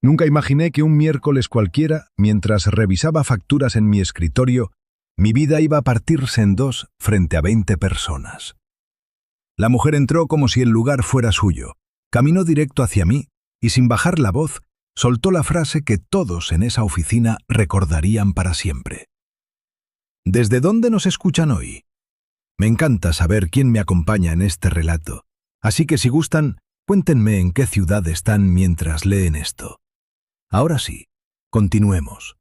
Nunca imaginé que un miércoles cualquiera, mientras revisaba facturas en mi escritorio, mi vida iba a partirse en dos frente a 20 personas. La mujer entró como si el lugar fuera suyo, caminó directo hacia mí y sin bajar la voz, soltó la frase que todos en esa oficina recordarían para siempre. ¿Desde dónde nos escuchan hoy? Me encanta saber quién me acompaña en este relato, así que si gustan, cuéntenme en qué ciudad están mientras leen esto. Ahora sí, continuemos.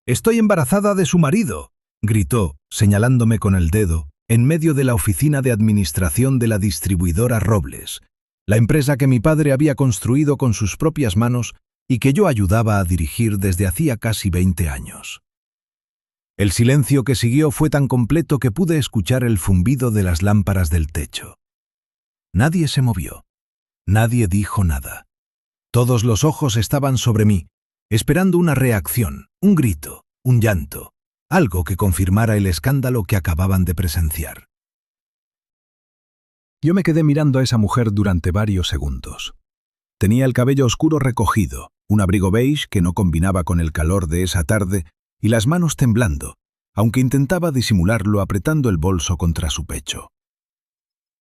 «Estoy embarazada de su marido», gritó, señalándome con el dedo, en medio de la oficina de administración de la distribuidora Robles, la empresa que mi padre había construido con sus propias manos y que yo ayudaba a dirigir desde hacía casi 20 años. El silencio que siguió fue tan completo que pude escuchar el zumbido de las lámparas del techo. Nadie se movió. Nadie dijo nada. Todos los ojos estaban sobre mí, esperando una reacción, un grito, un llanto, algo que confirmara el escándalo que acababan de presenciar. Yo me quedé mirando a esa mujer durante varios segundos. Tenía el cabello oscuro recogido, un abrigo beige que no combinaba con el calor de esa tarde y las manos temblando, aunque intentaba disimularlo apretando el bolso contra su pecho.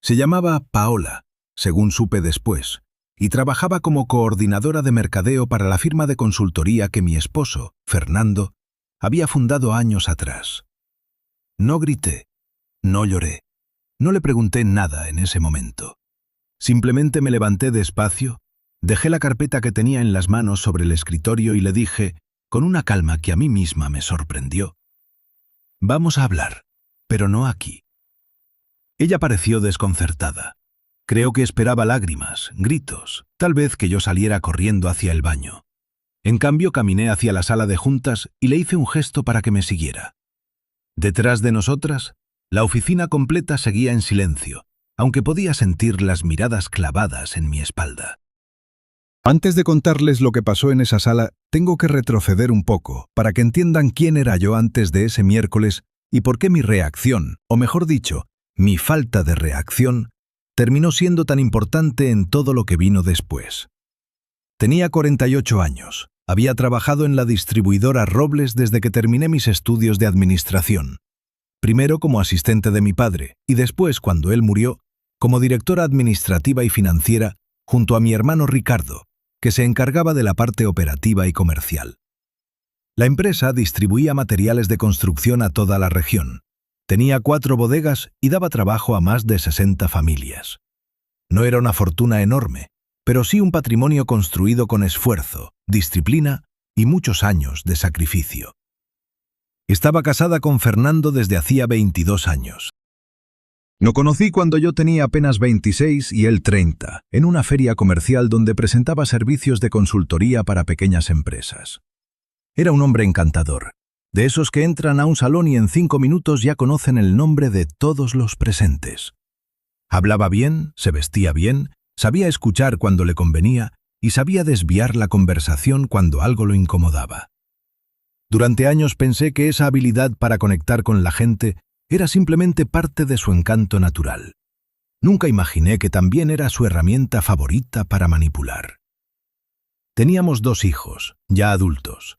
Se llamaba Paola, según supe después, y trabajaba como coordinadora de mercadeo para la firma de consultoría que mi esposo, Fernando, había fundado años atrás. No grité, no lloré, no le pregunté nada en ese momento. Simplemente me levanté despacio, dejé la carpeta que tenía en las manos sobre el escritorio y le dije, con una calma que a mí misma me sorprendió: «Vamos a hablar, pero no aquí». Ella pareció desconcertada. Creo que esperaba lágrimas, gritos, tal vez que yo saliera corriendo hacia el baño. En cambio, caminé hacia la sala de juntas y le hice un gesto para que me siguiera. Detrás de nosotras, la oficina completa seguía en silencio, aunque podía sentir las miradas clavadas en mi espalda. Antes de contarles lo que pasó en esa sala, tengo que retroceder un poco para que entiendan quién era yo antes de ese miércoles y por qué mi reacción, o mejor dicho, mi falta de reacción, terminó siendo tan importante en todo lo que vino después. Tenía 48 años. Había trabajado en la distribuidora Robles desde que terminé mis estudios de administración. Primero como asistente de mi padre y después, cuando él murió, como directora administrativa y financiera junto a mi hermano Ricardo, que se encargaba de la parte operativa y comercial. La empresa distribuía materiales de construcción a toda la región. Tenía 4 bodegas y daba trabajo a más de 60 familias. No era una fortuna enorme, pero sí un patrimonio construido con esfuerzo, disciplina y muchos años de sacrificio. Estaba casada con Fernando desde hacía 22 años. Lo conocí cuando yo tenía apenas 26 y él 30, en una feria comercial donde presentaba servicios de consultoría para pequeñas empresas. Era un hombre encantador, de esos que entran a un salón y en 5 minutos ya conocen el nombre de todos los presentes. Hablaba bien, se vestía bien, sabía escuchar cuando le convenía y sabía desviar la conversación cuando algo lo incomodaba. Durante años pensé que esa habilidad para conectar con la gente era simplemente parte de su encanto natural. Nunca imaginé que también era su herramienta favorita para manipular. Teníamos 2 hijos, ya adultos.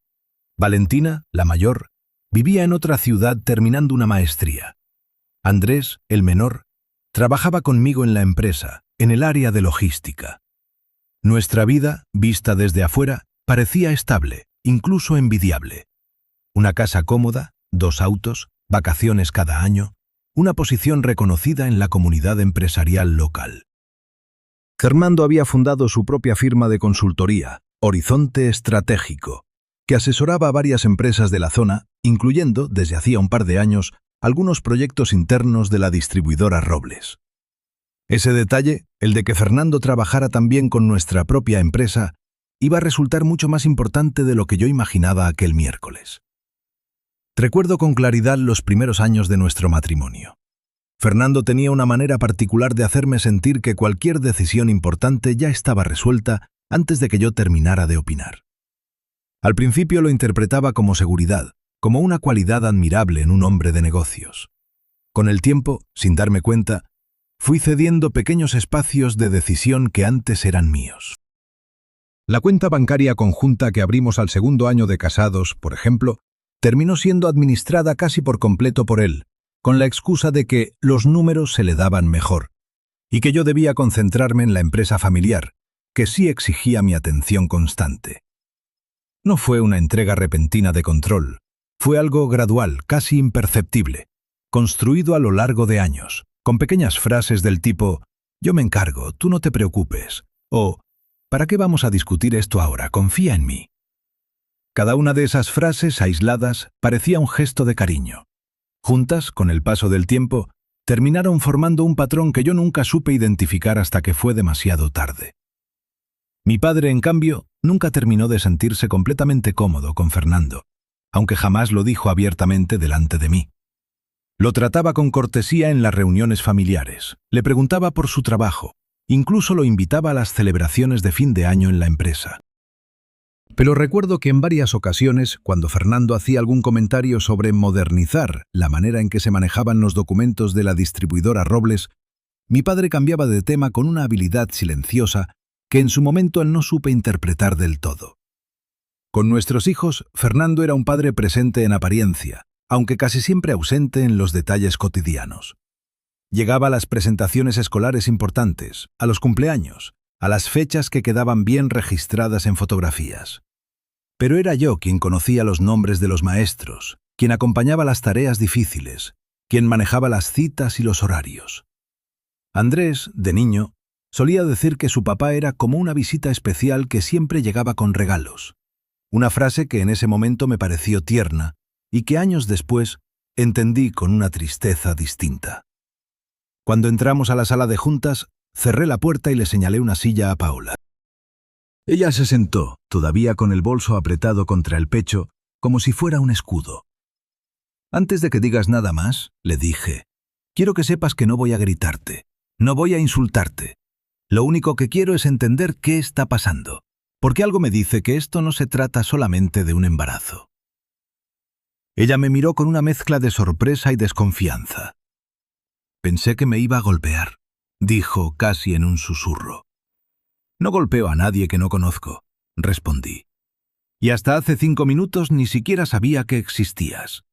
Valentina, la mayor, vivía en otra ciudad terminando una maestría. Andrés, el menor, trabajaba conmigo en la empresa, en el área de logística. Nuestra vida, vista desde afuera, parecía estable, incluso envidiable. Una casa cómoda, 2 autos, vacaciones cada año, una posición reconocida en la comunidad empresarial local. Fernando había fundado su propia firma de consultoría, Horizonte Estratégico, que asesoraba a varias empresas de la zona, incluyendo, desde hacía un par de años, algunos proyectos internos de la distribuidora Robles. Ese detalle, el de que Fernando trabajara también con nuestra propia empresa, iba a resultar mucho más importante de lo que yo imaginaba aquel miércoles. Recuerdo con claridad los primeros años de nuestro matrimonio. Fernando tenía una manera particular de hacerme sentir que cualquier decisión importante ya estaba resuelta antes de que yo terminara de opinar. Al principio lo interpretaba como seguridad, como una cualidad admirable en un hombre de negocios. Con el tiempo, sin darme cuenta, fui cediendo pequeños espacios de decisión que antes eran míos. La cuenta bancaria conjunta que abrimos al segundo año de casados, por ejemplo, terminó siendo administrada casi por completo por él, con la excusa de que los números se le daban mejor, y que yo debía concentrarme en la empresa familiar, que sí exigía mi atención constante. No fue una entrega repentina de control, fue algo gradual, casi imperceptible, construido a lo largo de años, con pequeñas frases del tipo «Yo me encargo, tú no te preocupes», o «¿Para qué vamos a discutir esto ahora? Confía en mí». Cada una de esas frases aisladas parecía un gesto de cariño. Juntas, con el paso del tiempo, terminaron formando un patrón que yo nunca supe identificar hasta que fue demasiado tarde. Mi padre, en cambio, nunca terminó de sentirse completamente cómodo con Fernando, aunque jamás lo dijo abiertamente delante de mí. Lo trataba con cortesía en las reuniones familiares, le preguntaba por su trabajo, incluso lo invitaba a las celebraciones de fin de año en la empresa. Pero recuerdo que en varias ocasiones, cuando Fernando hacía algún comentario sobre modernizar la manera en que se manejaban los documentos de la distribuidora Robles, mi padre cambiaba de tema con una habilidad silenciosa que en su momento no supe interpretar del todo. Con nuestros hijos, Fernando era un padre presente en apariencia, aunque casi siempre ausente en los detalles cotidianos. Llegaba a las presentaciones escolares importantes, a los cumpleaños, a las fechas que quedaban bien registradas en fotografías. Pero era yo quien conocía los nombres de los maestros, quien acompañaba las tareas difíciles, quien manejaba las citas y los horarios. Andrés, de niño, solía decir que su papá era como una visita especial que siempre llegaba con regalos, una frase que en ese momento me pareció tierna y que años después entendí con una tristeza distinta. Cuando entramos a la sala de juntas, cerré la puerta y le señalé una silla a Paula. Ella se sentó, todavía con el bolso apretado contra el pecho, como si fuera un escudo. Antes de que digas nada más, le dije, quiero que sepas que no voy a gritarte, no voy a insultarte. Lo único que quiero es entender qué está pasando, porque algo me dice que esto no se trata solamente de un embarazo. Ella me miró con una mezcla de sorpresa y desconfianza. Pensé que me iba a golpear, dijo casi en un susurro. No golpeo a nadie que no conozco, respondí. Y hasta hace 5 minutos ni siquiera sabía que existías.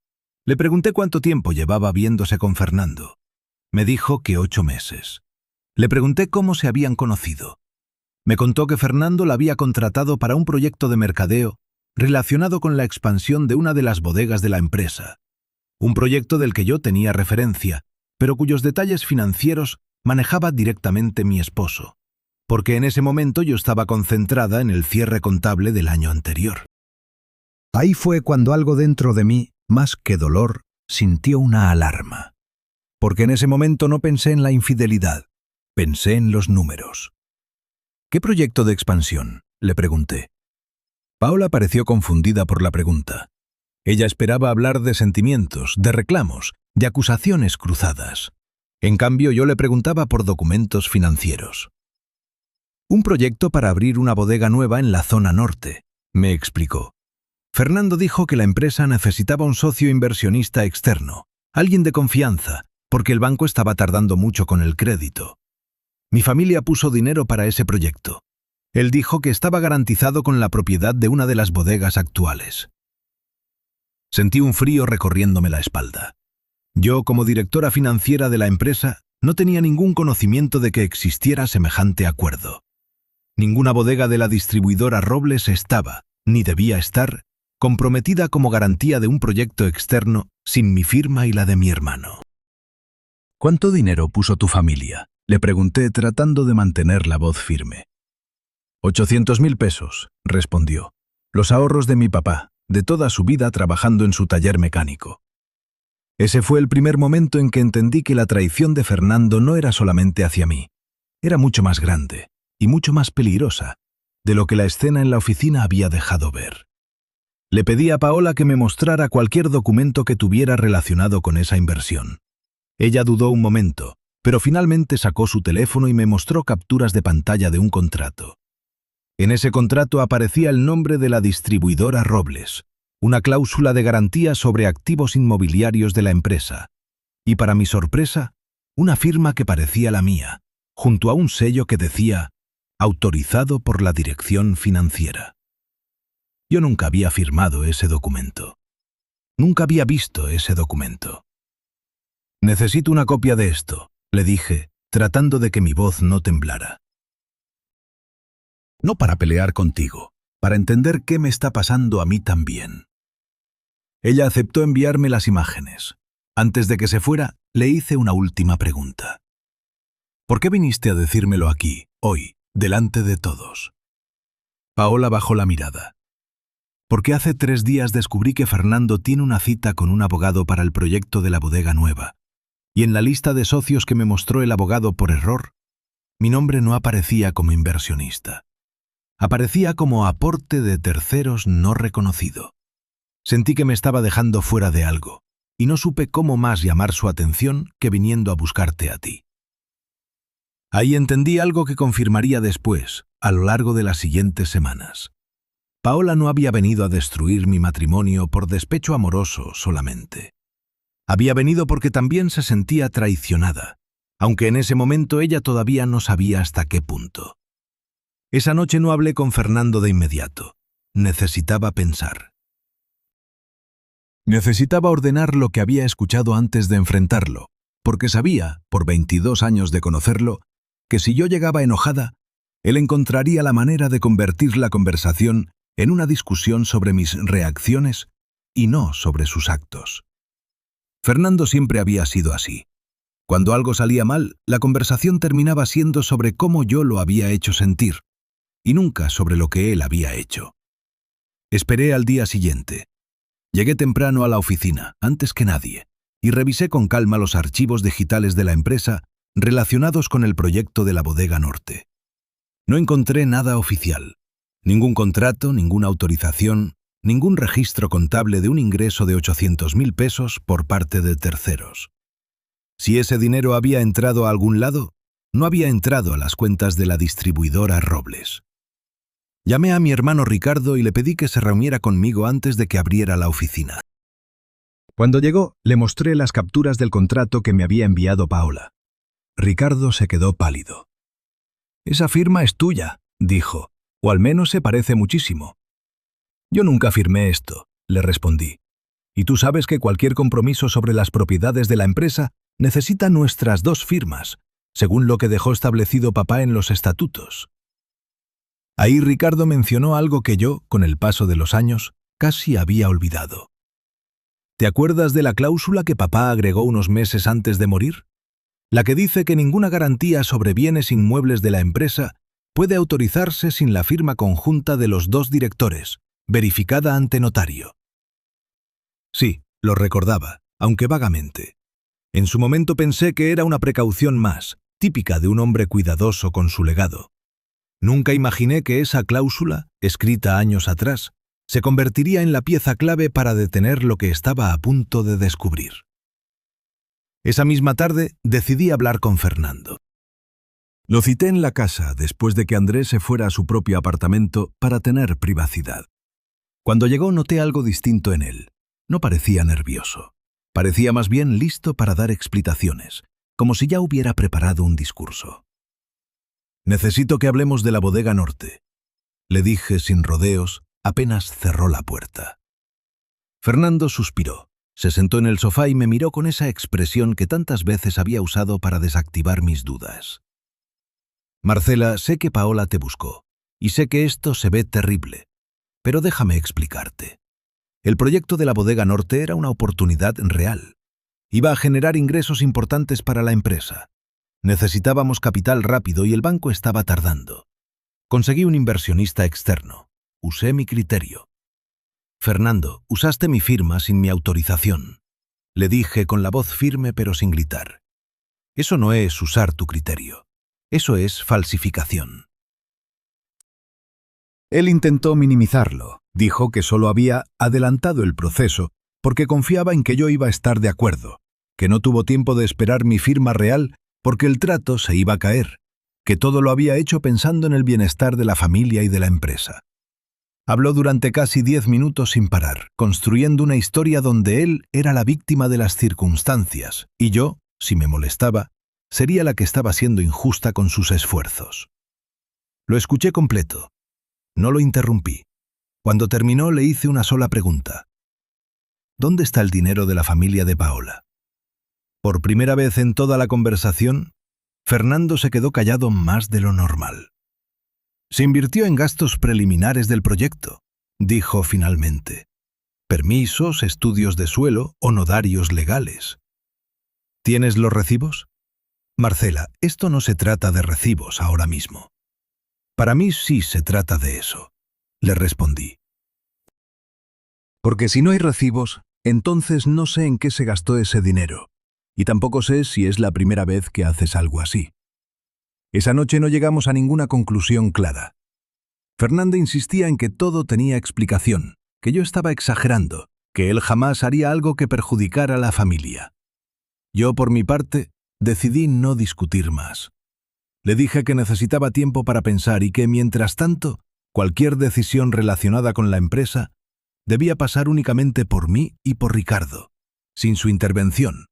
Le pregunté cuánto tiempo llevaba viéndose con Fernando. Me dijo que 8 meses. Le pregunté cómo se habían conocido. Me contó que Fernando la había contratado para un proyecto de mercadeo relacionado con la expansión de una de las bodegas de la empresa. Un proyecto del que yo tenía referencia, pero cuyos detalles financieros manejaba directamente mi esposo, porque en ese momento yo estaba concentrada en el cierre contable del año anterior. Ahí fue cuando algo dentro de mí, más que dolor, sintió una alarma. Porque en ese momento no pensé en la infidelidad, pensé en los números. ¿Qué proyecto de expansión?, le pregunté. Paula pareció confundida por la pregunta. Ella esperaba hablar de sentimientos, de reclamos, de acusaciones cruzadas. En cambio, yo le preguntaba por documentos financieros. Un proyecto para abrir una bodega nueva en la zona norte, me explicó. Fernando dijo que la empresa necesitaba un socio inversionista externo, alguien de confianza, porque el banco estaba tardando mucho con el crédito. Mi familia puso dinero para ese proyecto. Él dijo que estaba garantizado con la propiedad de una de las bodegas actuales. Sentí un frío recorriéndome la espalda. Yo, como directora financiera de la empresa, no tenía ningún conocimiento de que existiera semejante acuerdo. Ninguna bodega de la distribuidora Robles estaba, ni debía estar, comprometida como garantía de un proyecto externo sin mi firma y la de mi hermano. ¿Cuánto dinero puso tu familia?, le pregunté tratando de mantener la voz firme. 800.000 pesos, respondió. Los ahorros de mi papá, de toda su vida trabajando en su taller mecánico. Ese fue el primer momento en que entendí que la traición de Fernando no era solamente hacia mí. Era mucho más grande y mucho más peligrosa de lo que la escena en la oficina había dejado ver. Le pedí a Paola que me mostrara cualquier documento que tuviera relacionado con esa inversión. Ella dudó un momento, pero finalmente sacó su teléfono y me mostró capturas de pantalla de un contrato. En ese contrato aparecía el nombre de la distribuidora Robles, una cláusula de garantía sobre activos inmobiliarios de la empresa, y para mi sorpresa, una firma que parecía la mía, junto a un sello que decía autorizado por la dirección financiera. Yo nunca había firmado ese documento. Nunca había visto ese documento. «Necesito una copia de esto», le dije, tratando de que mi voz no temblara. No para pelear contigo, para entender qué me está pasando a mí también. Ella aceptó enviarme las imágenes. Antes de que se fuera, le hice una última pregunta. «¿Por qué viniste a decírmelo aquí, hoy, delante de todos?» Paola bajó la mirada. «Porque hace 3 días descubrí que Fernando tiene una cita con un abogado para el proyecto de la bodega nueva. Y en la lista de socios que me mostró el abogado por error, mi nombre no aparecía como inversionista. Aparecía como aporte de terceros no reconocido. Sentí que me estaba dejando fuera de algo, y no supe cómo más llamar su atención que viniendo a buscarte a ti». Ahí entendí algo que confirmaría después, a lo largo de las siguientes semanas. Paola no había venido a destruir mi matrimonio por despecho amoroso solamente. Había venido porque también se sentía traicionada, aunque en ese momento ella todavía no sabía hasta qué punto. Esa noche no hablé con Fernando de inmediato. Necesitaba pensar. Necesitaba ordenar lo que había escuchado antes de enfrentarlo, porque sabía, por 22 años de conocerlo, que si yo llegaba enojada, él encontraría la manera de convertir la conversación en una discusión sobre mis reacciones y no sobre sus actos. Fernando siempre había sido así. Cuando algo salía mal, la conversación terminaba siendo sobre cómo yo lo había hecho sentir, y nunca sobre lo que él había hecho. Esperé al día siguiente. Llegué temprano a la oficina, antes que nadie, y revisé con calma los archivos digitales de la empresa relacionados con el proyecto de la Bodega Norte. No encontré nada oficial. Ningún contrato, ninguna autorización, ningún registro contable de un ingreso de 800.000 pesos por parte de terceros. Si ese dinero había entrado a algún lado, no había entrado a las cuentas de la distribuidora Robles. Llamé a mi hermano Ricardo y le pedí que se reuniera conmigo antes de que abriera la oficina. Cuando llegó, le mostré las capturas del contrato que me había enviado Paola. Ricardo se quedó pálido. «Esa firma es tuya», dijo, «o al menos se parece muchísimo». «Yo nunca firmé esto», le respondí. «Y tú sabes que cualquier compromiso sobre las propiedades de la empresa necesita nuestras 2 firmas, según lo que dejó establecido papá en los estatutos». Ahí Ricardo mencionó algo que yo, con el paso de los años, casi había olvidado. «¿Te acuerdas de la cláusula que papá agregó unos meses antes de morir? La que dice que ninguna garantía sobre bienes inmuebles de la empresa puede autorizarse sin la firma conjunta de los 2 directores, verificada ante notario». Sí, lo recordaba, aunque vagamente. En su momento pensé que era una precaución más, típica de un hombre cuidadoso con su legado. Nunca imaginé que esa cláusula, escrita años atrás, se convertiría en la pieza clave para detener lo que estaba a punto de descubrir. Esa misma tarde decidí hablar con Fernando. Lo cité en la casa después de que Andrés se fuera a su propio apartamento para tener privacidad. Cuando llegó noté algo distinto en él. No parecía nervioso. Parecía más bien listo para dar explicaciones, como si ya hubiera preparado un discurso. «Necesito que hablemos de la Bodega Norte», le dije sin rodeos, apenas cerró la puerta. Fernando suspiró, se sentó en el sofá y me miró con esa expresión que tantas veces había usado para desactivar mis dudas. «Marcela, sé que Paola te buscó, y sé que esto se ve terrible, pero déjame explicarte. El proyecto de la Bodega Norte era una oportunidad real. Iba a generar ingresos importantes para la empresa. Necesitábamos capital rápido y el banco estaba tardando. Conseguí un inversionista externo. Usé mi criterio. Fernando, usaste mi firma sin mi autorización. Le dije con la voz firme pero sin gritar. Eso no es usar tu criterio. Eso es falsificación. Él intentó minimizarlo. Dijo que solo había adelantado el proceso porque confiaba en que yo iba a estar de acuerdo, que no tuvo tiempo de esperar mi firma real porque el trato se iba a caer, que todo lo había hecho pensando en el bienestar de la familia y de la empresa. Habló durante casi 10 minutos sin parar, construyendo una historia donde él era la víctima de las circunstancias y yo, si me molestaba, sería la que estaba siendo injusta con sus esfuerzos. Lo escuché completo. No lo interrumpí. Cuando terminó le hice una sola pregunta. ¿Dónde está el dinero de la familia de Paola? Por primera vez en toda la conversación, Fernando se quedó callado más de lo normal. Se invirtió en gastos preliminares del proyecto, dijo finalmente. Permisos, estudios de suelo, honorarios legales. ¿Tienes los recibos? Marcela, esto no se trata de recibos ahora mismo. Para mí sí se trata de eso, le respondí. Porque si no hay recibos, entonces no sé en qué se gastó ese dinero, y tampoco sé si es la primera vez que haces algo así. Esa noche no llegamos a ninguna conclusión clara. Fernando insistía en que todo tenía explicación, que yo estaba exagerando, que él jamás haría algo que perjudicara a la familia. Yo, por mi parte, decidí no discutir más. Le dije que necesitaba tiempo para pensar y que, mientras tanto, cualquier decisión relacionada con la empresa debía pasar únicamente por mí y por Ricardo, sin su intervención,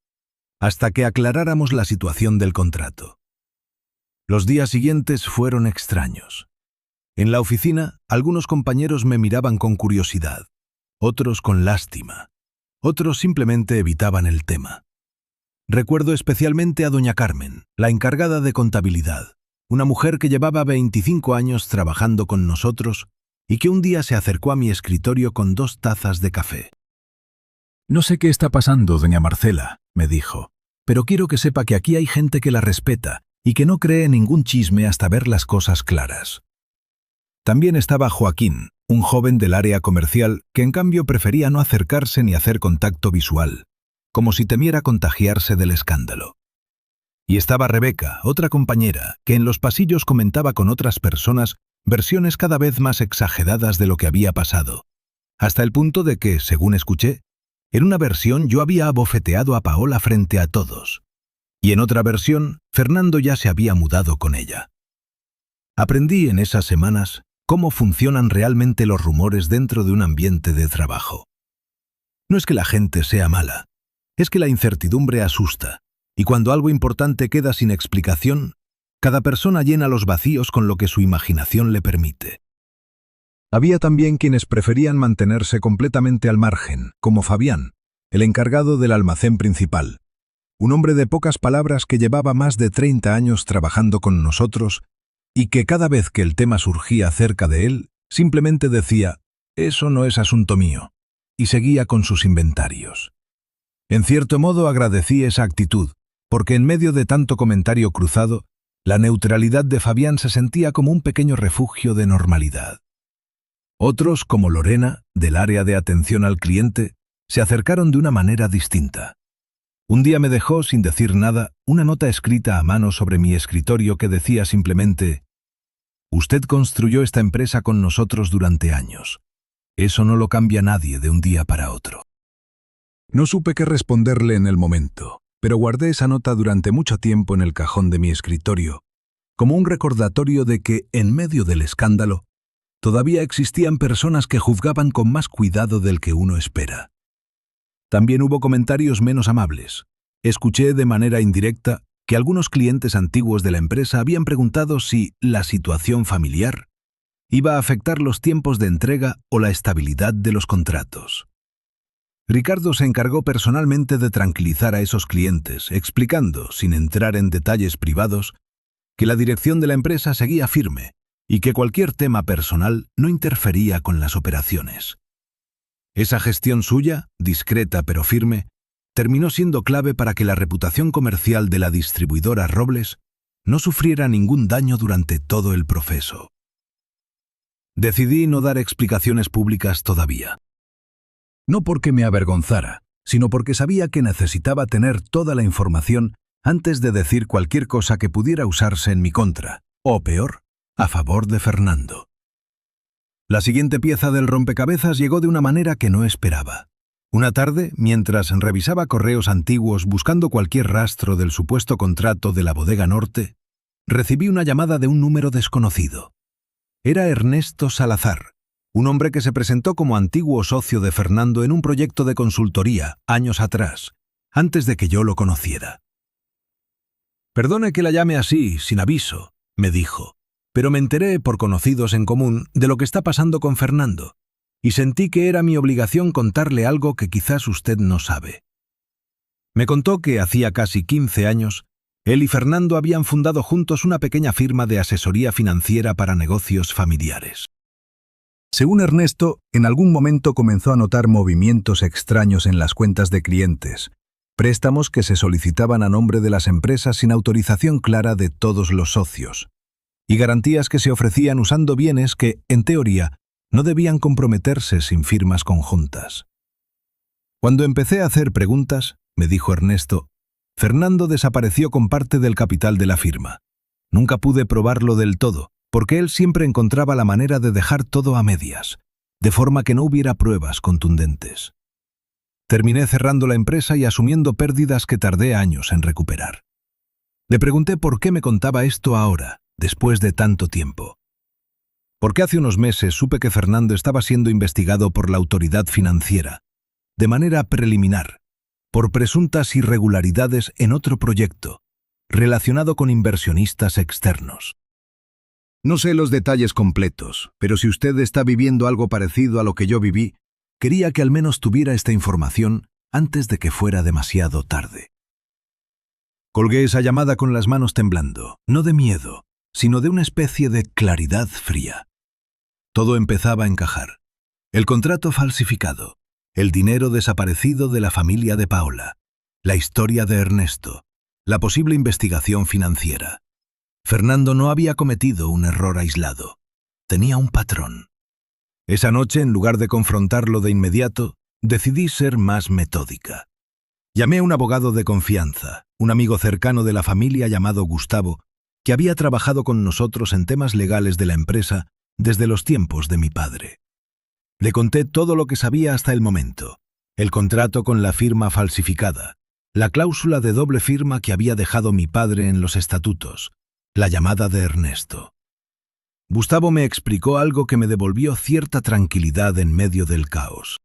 hasta que aclaráramos la situación del contrato. Los días siguientes fueron extraños. En la oficina, algunos compañeros me miraban con curiosidad, otros con lástima, otros simplemente evitaban el tema. Recuerdo especialmente a doña Carmen, la encargada de contabilidad, una mujer que llevaba 25 años trabajando con nosotros y que un día se acercó a mi escritorio con 2 tazas de café. «No sé qué está pasando, doña Marcela», me dijo, «pero quiero que sepa que aquí hay gente que la respeta y que no cree en ningún chisme hasta ver las cosas claras». También estaba Joaquín, un joven del área comercial que en cambio prefería no acercarse ni hacer contacto visual, como si temiera contagiarse del escándalo. Y estaba Rebeca, otra compañera, que en los pasillos comentaba con otras personas versiones cada vez más exageradas de lo que había pasado, hasta el punto de que, según escuché, en una versión yo había abofeteado a Paola frente a todos, y en otra versión Fernando ya se había mudado con ella. Aprendí en esas semanas cómo funcionan realmente los rumores dentro de un ambiente de trabajo. No es que la gente sea mala, es que la incertidumbre asusta, y cuando algo importante queda sin explicación, cada persona llena los vacíos con lo que su imaginación le permite. Había también quienes preferían mantenerse completamente al margen, como Fabián, el encargado del almacén principal, un hombre de pocas palabras que llevaba más de 30 años trabajando con nosotros y que cada vez que el tema surgía cerca de él, simplemente decía, «Eso no es asunto mío», y seguía con sus inventarios. En cierto modo agradecí esa actitud, porque en medio de tanto comentario cruzado, la neutralidad de Fabián se sentía como un pequeño refugio de normalidad. Otros, como Lorena, del área de atención al cliente, se acercaron de una manera distinta. Un día me dejó, sin decir nada, una nota escrita a mano sobre mi escritorio que decía simplemente: «Usted construyó esta empresa con nosotros durante años. Eso no lo cambia nadie de un día para otro». No supe qué responderle en el momento, pero guardé esa nota durante mucho tiempo en el cajón de mi escritorio, como un recordatorio de que, en medio del escándalo, todavía existían personas que juzgaban con más cuidado del que uno espera. También hubo comentarios menos amables. Escuché de manera indirecta que algunos clientes antiguos de la empresa habían preguntado si la situación familiar iba a afectar los tiempos de entrega o la estabilidad de los contratos. Ricardo se encargó personalmente de tranquilizar a esos clientes, explicando, sin entrar en detalles privados, que la dirección de la empresa seguía firme y que cualquier tema personal no interfería con las operaciones. Esa gestión suya, discreta pero firme, terminó siendo clave para que la reputación comercial de la distribuidora Robles no sufriera ningún daño durante todo el proceso. Decidí no dar explicaciones públicas todavía. No porque me avergonzara, sino porque sabía que necesitaba tener toda la información antes de decir cualquier cosa que pudiera usarse en mi contra, o peor, a favor de Fernando. La siguiente pieza del rompecabezas llegó de una manera que no esperaba. Una tarde, mientras revisaba correos antiguos buscando cualquier rastro del supuesto contrato de la Bodega Norte, recibí una llamada de un número desconocido. Era Ernesto Salazar, un hombre que se presentó como antiguo socio de Fernando en un proyecto de consultoría, años atrás, antes de que yo lo conociera. «Perdone que la llame así, sin aviso», me dijo, pero me enteré por conocidos en común de lo que está pasando con Fernando, y sentí que era mi obligación contarle algo que quizás usted no sabe. Me contó que hacía casi 15 años, él y Fernando habían fundado juntos una pequeña firma de asesoría financiera para negocios familiares. Según Ernesto, en algún momento comenzó a notar movimientos extraños en las cuentas de clientes, préstamos que se solicitaban a nombre de las empresas sin autorización clara de todos los socios, y garantías que se ofrecían usando bienes que, en teoría, no debían comprometerse sin firmas conjuntas. Cuando empecé a hacer preguntas, me dijo Ernesto, Fernando desapareció con parte del capital de la firma. Nunca pude probarlo del todo, porque él siempre encontraba la manera de dejar todo a medias, de forma que no hubiera pruebas contundentes. Terminé cerrando la empresa y asumiendo pérdidas que tardé años en recuperar. Le pregunté por qué me contaba esto ahora, después de tanto tiempo. Porque hace unos meses supe que Fernando estaba siendo investigado por la autoridad financiera, de manera preliminar, por presuntas irregularidades en otro proyecto, relacionado con inversionistas externos. No sé los detalles completos, pero si usted está viviendo algo parecido a lo que yo viví, quería que al menos tuviera esta información antes de que fuera demasiado tarde. Colgué esa llamada con las manos temblando, no de miedo, sino de una especie de claridad fría. Todo empezaba a encajar. El contrato falsificado, el dinero desaparecido de la familia de Paola, la historia de Ernesto, la posible investigación financiera. Fernando no había cometido un error aislado. Tenía un patrón. Esa noche, en lugar de confrontarlo de inmediato, decidí ser más metódica. Llamé a un abogado de confianza, un amigo cercano de la familia llamado Gustavo, que había trabajado con nosotros en temas legales de la empresa desde los tiempos de mi padre. Le conté todo lo que sabía hasta el momento: el contrato con la firma falsificada, la cláusula de doble firma que había dejado mi padre en los estatutos, la llamada de Ernesto. Gustavo me explicó algo que me devolvió cierta tranquilidad en medio del caos.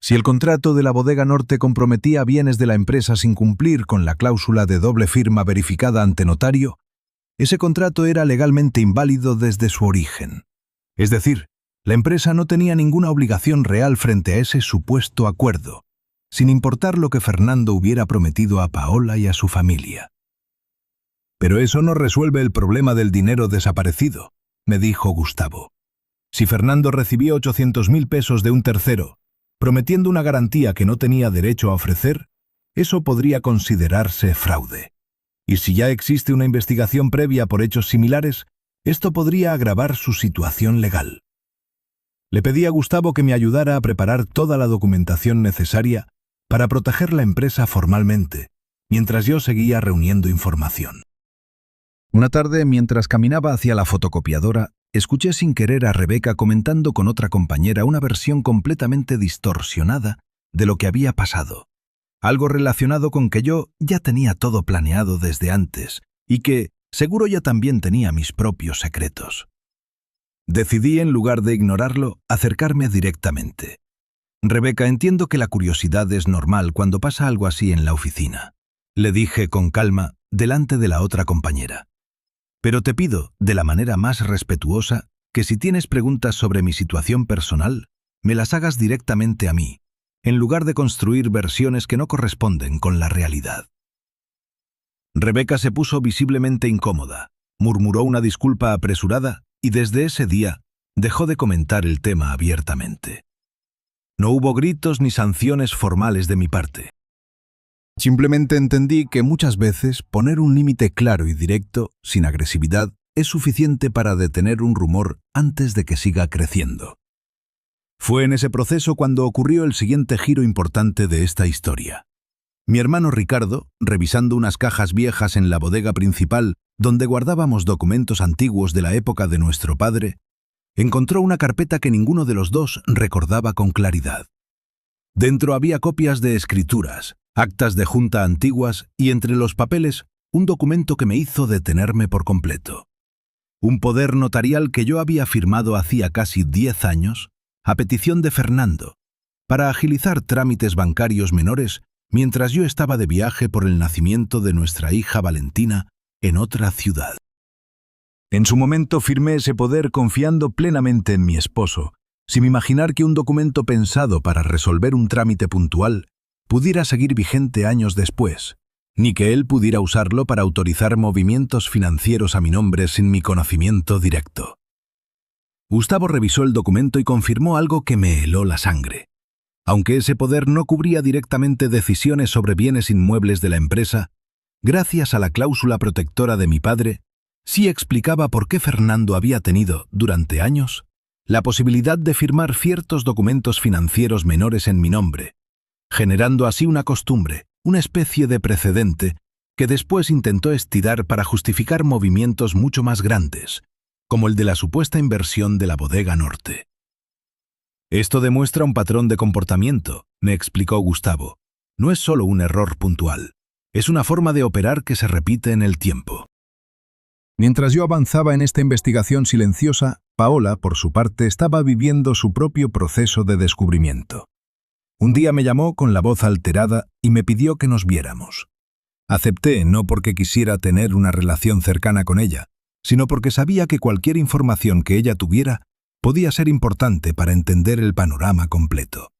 Si el contrato de la Bodega Norte comprometía bienes de la empresa sin cumplir con la cláusula de doble firma verificada ante notario, ese contrato era legalmente inválido desde su origen. Es decir, la empresa no tenía ninguna obligación real frente a ese supuesto acuerdo, sin importar lo que Fernando hubiera prometido a Paola y a su familia. Pero eso no resuelve el problema del dinero desaparecido, me dijo Gustavo. Si Fernando recibió 800.000 pesos de un tercero, prometiendo una garantía que no tenía derecho a ofrecer, eso podría considerarse fraude. Y si ya existe una investigación previa por hechos similares, esto podría agravar su situación legal. Le pedí a Gustavo que me ayudara a preparar toda la documentación necesaria para proteger la empresa formalmente, mientras yo seguía reuniendo información. Una tarde, mientras caminaba hacia la fotocopiadora, escuché sin querer a Rebeca comentando con otra compañera una versión completamente distorsionada de lo que había pasado. Algo relacionado con que yo ya tenía todo planeado desde antes y que, seguro, ya también tenía mis propios secretos. Decidí, en lugar de ignorarlo, acercarme directamente. Rebeca, entiendo que la curiosidad es normal cuando pasa algo así en la oficina, le dije con calma delante de la otra compañera. Pero te pido, de la manera más respetuosa, que si tienes preguntas sobre mi situación personal, me las hagas directamente a mí, en lugar de construir versiones que no corresponden con la realidad. Rebeca se puso visiblemente incómoda, murmuró una disculpa apresurada y desde ese día dejó de comentar el tema abiertamente. No hubo gritos ni sanciones formales de mi parte. Simplemente entendí que muchas veces poner un límite claro y directo, sin agresividad, es suficiente para detener un rumor antes de que siga creciendo. Fue en ese proceso cuando ocurrió el siguiente giro importante de esta historia. Mi hermano Ricardo, revisando unas cajas viejas en la bodega principal donde guardábamos documentos antiguos de la época de nuestro padre, encontró una carpeta que ninguno de los dos recordaba con claridad. Dentro había copias de escrituras, actas de junta antiguas y entre los papeles un documento que me hizo detenerme por completo. Un poder notarial que yo había firmado hacía casi 10 años a petición de Fernando, para agilizar trámites bancarios menores mientras yo estaba de viaje por el nacimiento de nuestra hija Valentina en otra ciudad. En su momento firmé ese poder confiando plenamente en mi esposo, sin imaginar que un documento pensado para resolver un trámite puntual pudiera seguir vigente años después, ni que él pudiera usarlo para autorizar movimientos financieros a mi nombre sin mi conocimiento directo. Gustavo revisó el documento y confirmó algo que me heló la sangre. Aunque ese poder no cubría directamente decisiones sobre bienes inmuebles de la empresa, gracias a la cláusula protectora de mi padre, sí explicaba por qué Fernando había tenido, durante años, la posibilidad de firmar ciertos documentos financieros menores en mi nombre, generando así una costumbre, una especie de precedente, que después intentó estirar para justificar movimientos mucho más grandes, como el de la supuesta inversión de la Bodega Norte. Esto demuestra un patrón de comportamiento, me explicó Gustavo. No es solo un error puntual, es una forma de operar que se repite en el tiempo. Mientras yo avanzaba en esta investigación silenciosa, Paola, por su parte, estaba viviendo su propio proceso de descubrimiento. Un día me llamó con la voz alterada y me pidió que nos viéramos. Acepté, no porque quisiera tener una relación cercana con ella, sino porque sabía que cualquier información que ella tuviera podía ser importante para entender el panorama completo.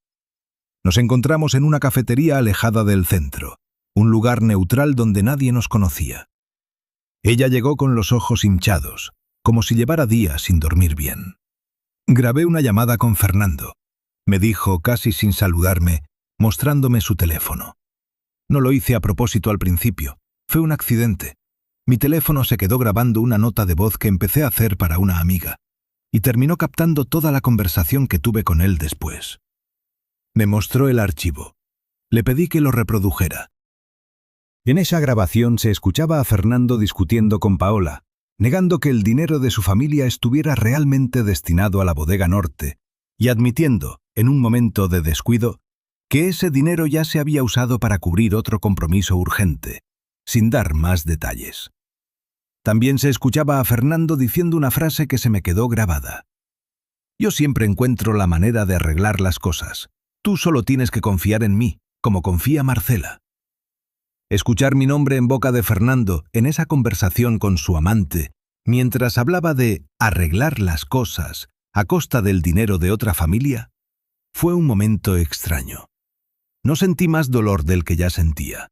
Nos encontramos en una cafetería alejada del centro, un lugar neutral donde nadie nos conocía. Ella llegó con los ojos hinchados, como si llevara días sin dormir bien. Grabé una llamada con Fernando. Me dijo casi sin saludarme, mostrándome su teléfono. No lo hice a propósito al principio, fue un accidente. Mi teléfono se quedó grabando una nota de voz que empecé a hacer para una amiga, y terminó captando toda la conversación que tuve con él después. Me mostró el archivo. Le pedí que lo reprodujera. En esa grabación se escuchaba a Fernando discutiendo con Paola, negando que el dinero de su familia estuviera realmente destinado a la Bodega Norte, y admitiendo, en un momento de descuido, que ese dinero ya se había usado para cubrir otro compromiso urgente, sin dar más detalles. También se escuchaba a Fernando diciendo una frase que se me quedó grabada. Yo siempre encuentro la manera de arreglar las cosas. Tú solo tienes que confiar en mí, como confía Marcela. Escuchar mi nombre en boca de Fernando en esa conversación con su amante, mientras hablaba de arreglar las cosas a costa del dinero de otra familia, fue un momento extraño. No sentí más dolor del que ya sentía.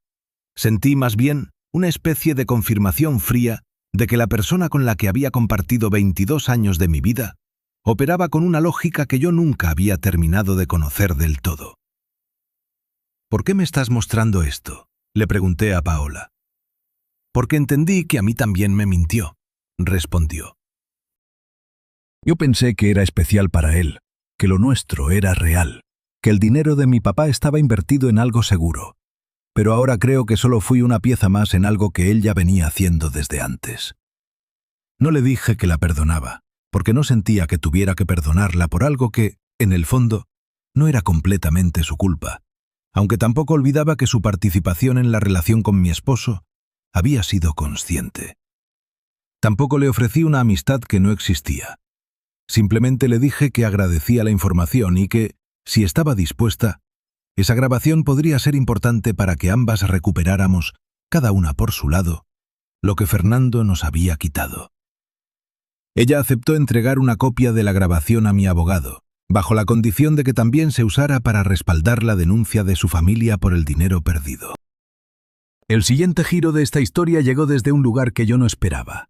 Sentí más bien una especie de confirmación fría de que la persona con la que había compartido 22 años de mi vida operaba con una lógica que yo nunca había terminado de conocer del todo. ¿Por qué me estás mostrando esto?, le pregunté a Paola. Porque entendí que a mí también me mintió, respondió. Yo pensé que era especial para él, que lo nuestro era real, que el dinero de mi papá estaba invertido en algo seguro. Pero ahora creo que solo fui una pieza más en algo que él ya venía haciendo desde antes. No le dije que la perdonaba, porque no sentía que tuviera que perdonarla por algo que, en el fondo, no era completamente su culpa, aunque tampoco olvidaba que su participación en la relación con mi esposo había sido consciente. Tampoco le ofrecí una amistad que no existía. Simplemente le dije que agradecía la información y que, si estaba dispuesta, esa grabación podría ser importante para que ambas recuperáramos, cada una por su lado, lo que Fernando nos había quitado. Ella aceptó entregar una copia de la grabación a mi abogado, bajo la condición de que también se usara para respaldar la denuncia de su familia por el dinero perdido. El siguiente giro de esta historia llegó desde un lugar que yo no esperaba.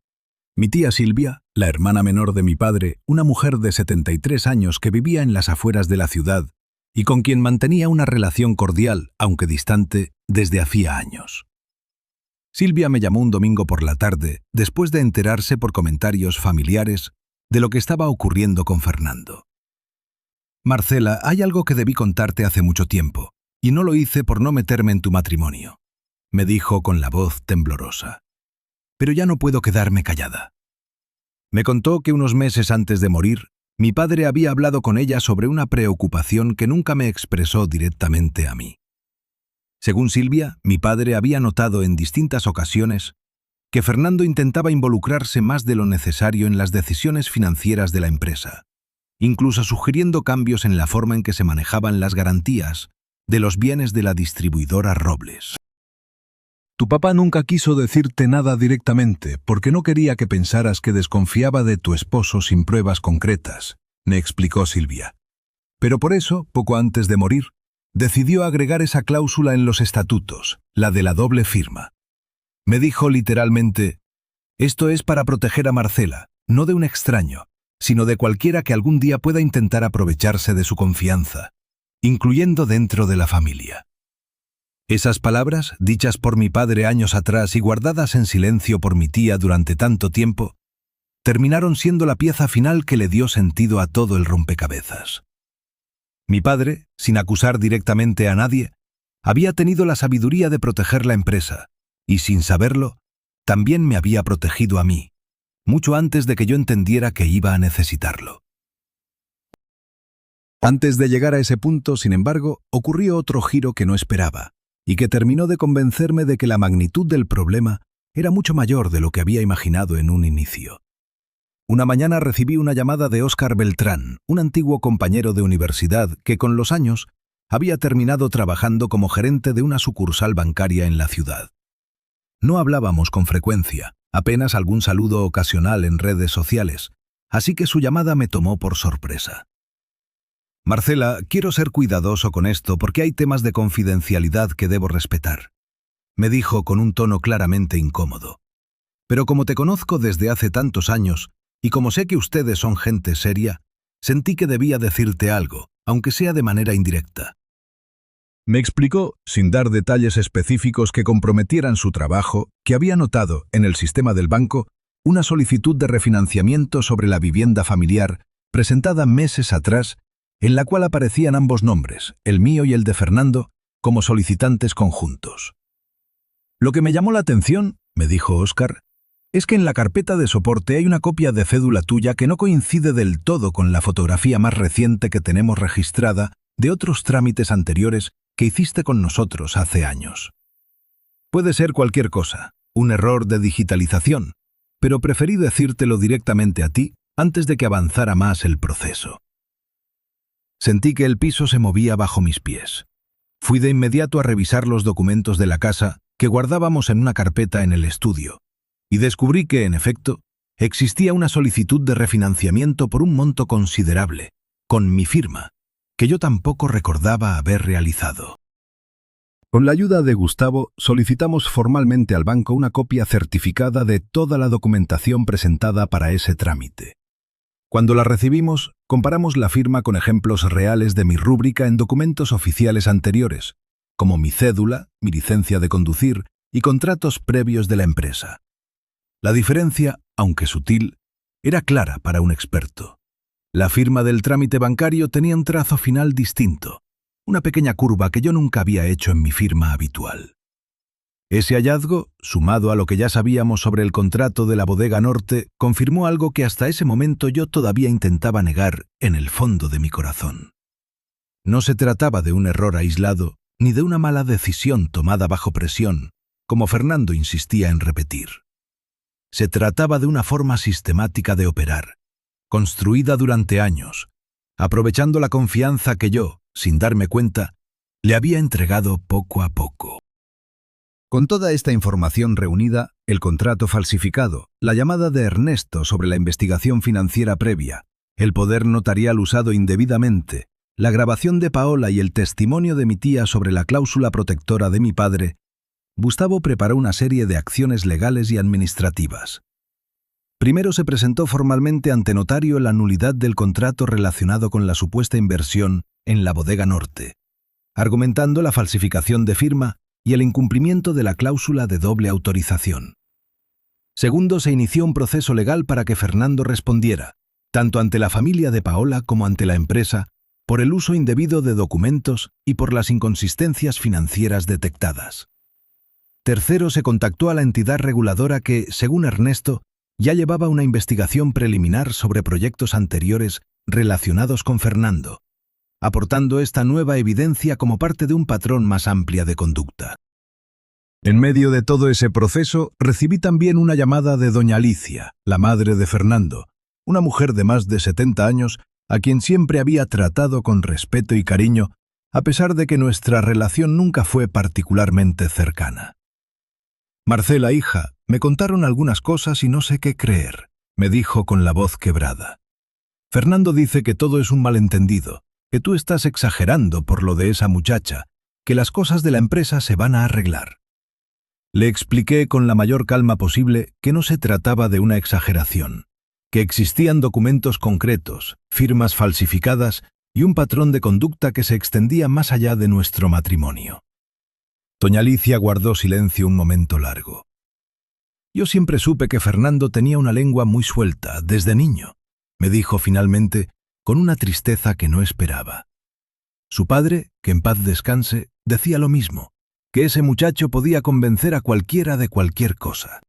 Mi tía Silvia, la hermana menor de mi padre, una mujer de 73 años que vivía en las afueras de la ciudad y con quien mantenía una relación cordial, aunque distante, desde hacía años. Silvia me llamó un domingo por la tarde, después de enterarse por comentarios familiares de lo que estaba ocurriendo con Fernando. «Marcela, hay algo que debí contarte hace mucho tiempo, y no lo hice por no meterme en tu matrimonio», me dijo con la voz temblorosa. «Pero ya no puedo quedarme callada». Me contó que unos meses antes de morir, mi padre había hablado con ella sobre una preocupación que nunca me expresó directamente a mí. Según Silvia, mi padre había notado en distintas ocasiones que Fernando intentaba involucrarse más de lo necesario en las decisiones financieras de la empresa, incluso sugiriendo cambios en la forma en que se manejaban las garantías de los bienes de la distribuidora Robles. Tu papá nunca quiso decirte nada directamente porque no quería que pensaras que desconfiaba de tu esposo sin pruebas concretas, me explicó Silvia. Pero por eso, poco antes de morir, decidió agregar esa cláusula en los estatutos, la de la doble firma. Me dijo literalmente: esto es para proteger a Marcela, no de un extraño, sino de cualquiera que algún día pueda intentar aprovecharse de su confianza, incluyendo dentro de la familia. Esas palabras, dichas por mi padre años atrás y guardadas en silencio por mi tía durante tanto tiempo, terminaron siendo la pieza final que le dio sentido a todo el rompecabezas. Mi padre, sin acusar directamente a nadie, había tenido la sabiduría de proteger la empresa, y sin saberlo, también me había protegido a mí, mucho antes de que yo entendiera que iba a necesitarlo. Antes de llegar a ese punto, sin embargo, ocurrió otro giro que no esperaba, y que terminó de convencerme de que la magnitud del problema era mucho mayor de lo que había imaginado en un inicio. Una mañana recibí una llamada de Óscar Beltrán, un antiguo compañero de universidad que con los años había terminado trabajando como gerente de una sucursal bancaria en la ciudad. No hablábamos con frecuencia, apenas algún saludo ocasional en redes sociales, así que su llamada me tomó por sorpresa. Marcela, quiero ser cuidadoso con esto porque hay temas de confidencialidad que debo respetar, me dijo con un tono claramente incómodo. Pero como te conozco desde hace tantos años, y como sé que ustedes son gente seria, sentí que debía decirte algo, aunque sea de manera indirecta. Me explicó, sin dar detalles específicos que comprometieran su trabajo, que había notado, en el sistema del banco, una solicitud de refinanciamiento sobre la vivienda familiar, presentada meses atrás, en la cual aparecían ambos nombres, el mío y el de Fernando, como solicitantes conjuntos. Lo que me llamó la atención, me dijo Óscar, es que en la carpeta de soporte hay una copia de cédula tuya que no coincide del todo con la fotografía más reciente que tenemos registrada de otros trámites anteriores que hiciste con nosotros hace años. Puede ser cualquier cosa, un error de digitalización, pero preferí decírtelo directamente a ti antes de que avanzara más el proceso. Sentí que el piso se movía bajo mis pies. Fui de inmediato a revisar los documentos de la casa que guardábamos en una carpeta en el estudio, y descubrí que, en efecto, existía una solicitud de refinanciamiento por un monto considerable, con mi firma, que yo tampoco recordaba haber realizado. Con la ayuda de Gustavo, solicitamos formalmente al banco una copia certificada de toda la documentación presentada para ese trámite. Cuando la recibimos, comparamos la firma con ejemplos reales de mi rúbrica en documentos oficiales anteriores, como mi cédula, mi licencia de conducir y contratos previos de la empresa. La diferencia, aunque sutil, era clara para un experto. La firma del trámite bancario tenía un trazo final distinto, una pequeña curva que yo nunca había hecho en mi firma habitual. Ese hallazgo, sumado a lo que ya sabíamos sobre el contrato de la Bodega Norte, confirmó algo que hasta ese momento yo todavía intentaba negar en el fondo de mi corazón. No se trataba de un error aislado, ni de una mala decisión tomada bajo presión, como Fernando insistía en repetir. Se trataba de una forma sistemática de operar, construida durante años, aprovechando la confianza que yo, sin darme cuenta, le había entregado poco a poco. Con toda esta información reunida, el contrato falsificado, la llamada de Ernesto sobre la investigación financiera previa, el poder notarial usado indebidamente, la grabación de Paola y el testimonio de mi tía sobre la cláusula protectora de mi padre, Gustavo preparó una serie de acciones legales y administrativas. Primero se presentó formalmente ante notario la nulidad del contrato relacionado con la supuesta inversión en la Bodega Norte, argumentando la falsificación de firma y el incumplimiento de la cláusula de doble autorización. Segundo, se inició un proceso legal para que Fernando respondiera, tanto ante la familia de Paola como ante la empresa, por el uso indebido de documentos y por las inconsistencias financieras detectadas. Tercero, se contactó a la entidad reguladora que, según Ernesto, ya llevaba una investigación preliminar sobre proyectos anteriores relacionados con Fernando, aportando esta nueva evidencia como parte de un patrón más amplia de conducta. En medio de todo ese proceso, recibí también una llamada de doña Alicia, la madre de Fernando, una mujer de más de 70 años a quien siempre había tratado con respeto y cariño, a pesar de que nuestra relación nunca fue particularmente cercana. Marcela, hija, me contaron algunas cosas y no sé qué creer, me dijo con la voz quebrada. Fernando dice que todo es un malentendido, que tú estás exagerando por lo de esa muchacha, que las cosas de la empresa se van a arreglar. Le expliqué con la mayor calma posible que no se trataba de una exageración, que existían documentos concretos, firmas falsificadas y un patrón de conducta que se extendía más allá de nuestro matrimonio. Doña Alicia guardó silencio un momento largo. Yo siempre supe que Fernando tenía una lengua muy suelta, desde niño, me dijo finalmente, con una tristeza que no esperaba. Su padre, que en paz descanse, decía lo mismo, que ese muchacho podía convencer a cualquiera de cualquier cosa.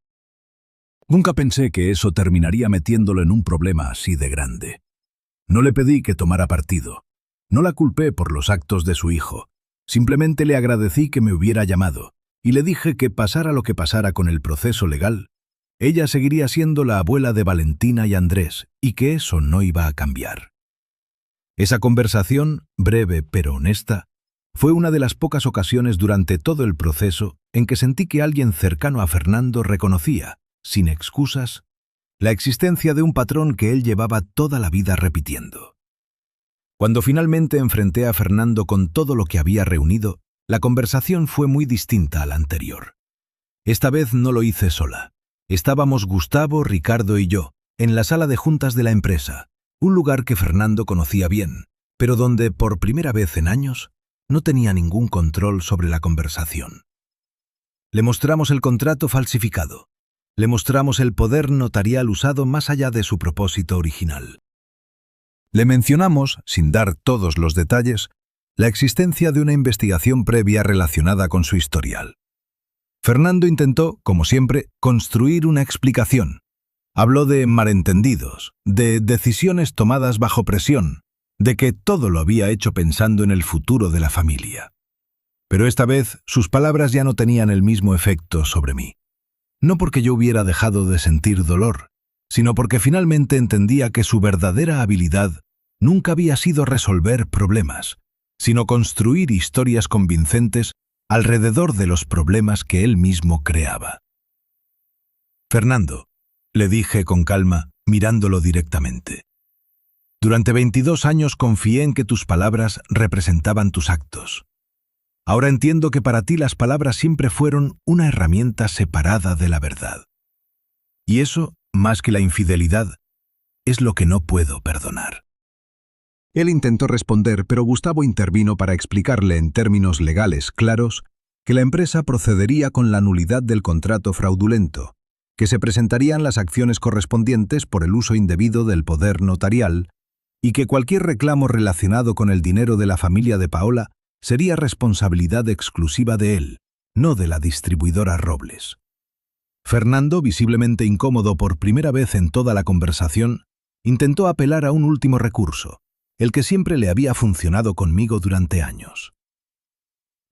Nunca pensé que eso terminaría metiéndolo en un problema así de grande. No le pedí que tomara partido. No la culpé por los actos de su hijo. Simplemente le agradecí que me hubiera llamado y le dije que pasara lo que pasara con el proceso legal, ella seguiría siendo la abuela de Valentina y Andrés y que eso no iba a cambiar. Esa conversación, breve pero honesta, fue una de las pocas ocasiones durante todo el proceso en que sentí que alguien cercano a Fernando reconocía, sin excusas, la existencia de un patrón que él llevaba toda la vida repitiendo. Cuando finalmente enfrenté a Fernando con todo lo que había reunido, la conversación fue muy distinta a la anterior. Esta vez no lo hice sola. Estábamos Gustavo, Ricardo y yo, en la sala de juntas de la empresa, un lugar que Fernando conocía bien, pero donde, por primera vez en años, no tenía ningún control sobre la conversación. Le mostramos el contrato falsificado. Le mostramos el poder notarial usado más allá de su propósito original. Le mencionamos, sin dar todos los detalles, la existencia de una investigación previa relacionada con su historial. Fernando intentó, como siempre, construir una explicación. Habló de malentendidos, de decisiones tomadas bajo presión, de que todo lo había hecho pensando en el futuro de la familia. Pero esta vez sus palabras ya no tenían el mismo efecto sobre mí. No porque yo hubiera dejado de sentir dolor, sino porque finalmente entendía que su verdadera habilidad nunca había sido resolver problemas, sino construir historias convincentes alrededor de los problemas que él mismo creaba. Fernando, le dije con calma, mirándolo directamente. Durante 22 años confié en que tus palabras representaban tus actos. Ahora entiendo que para ti las palabras siempre fueron una herramienta separada de la verdad. Y eso, más que la infidelidad, es lo que no puedo perdonar. Él intentó responder, pero Gustavo intervino para explicarle en términos legales claros que la empresa procedería con la nulidad del contrato fraudulento, que se presentarían las acciones correspondientes por el uso indebido del poder notarial y que cualquier reclamo relacionado con el dinero de la familia de Paola sería responsabilidad exclusiva de él, no de la distribuidora Robles. Fernando, visiblemente incómodo por primera vez en toda la conversación, intentó apelar a un último recurso, el que siempre le había funcionado conmigo durante años.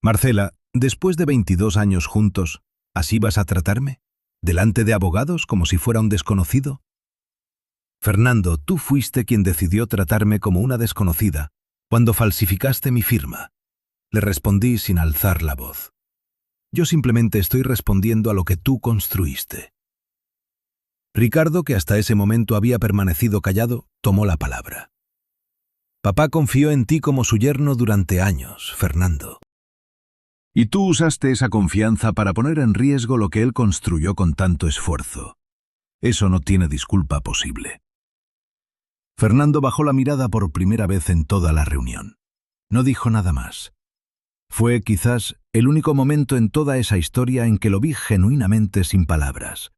Marcela, después de 22 años juntos, ¿así vas a tratarme? ¿Delante de abogados como si fuera un desconocido? Fernando, tú fuiste quien decidió tratarme como una desconocida cuando falsificaste mi firma. Le respondí sin alzar la voz. Yo simplemente estoy respondiendo a lo que tú construiste. Ricardo, que hasta ese momento había permanecido callado, tomó la palabra. Papá confió en ti como su yerno durante años, Fernando. Y tú usaste esa confianza para poner en riesgo lo que él construyó con tanto esfuerzo. Eso no tiene disculpa posible. Fernando bajó la mirada por primera vez en toda la reunión. No dijo nada más. Fue, quizás, el único momento en toda esa historia en que lo vi genuinamente sin palabras,